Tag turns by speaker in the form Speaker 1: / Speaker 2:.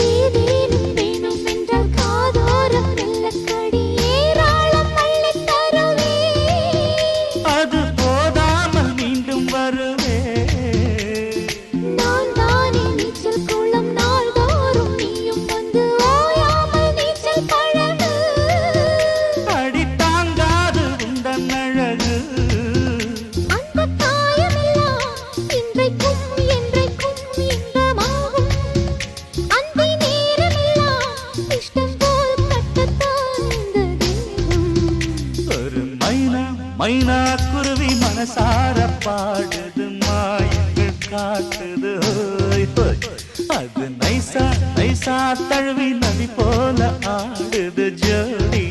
Speaker 1: ஏதேனும் வேணும் என்றால் காதோரம் மெல்லக்கடி ஏராளம் அள்ளித் தருவே.
Speaker 2: அது போதாமல் மீண்டும் வருவே.
Speaker 1: நான் தானே நீச்சல் குளம் நாள்தோறும் நீயும் வந்து ஓயாமல் நீச்சல் பழகு.
Speaker 2: அடி தாங்காது உந்தன் அழகு.
Speaker 1: அந்த காயமெல்லாம் இன்றைக்கும் என்றைக்கும் இன்பமாகும். அந்தி நேரமெல்லாம் இஷ்டம் போல் கட்டத்தான் இந்த தேகம்.
Speaker 2: ஒரு மைனா மைனா குருவி மனசார பாடுது மாயங்கள் காட்டுது ஹோய் ஹோய். அது நைசா நைசா தழுவி நதி போல ஆடுது ஜோடி.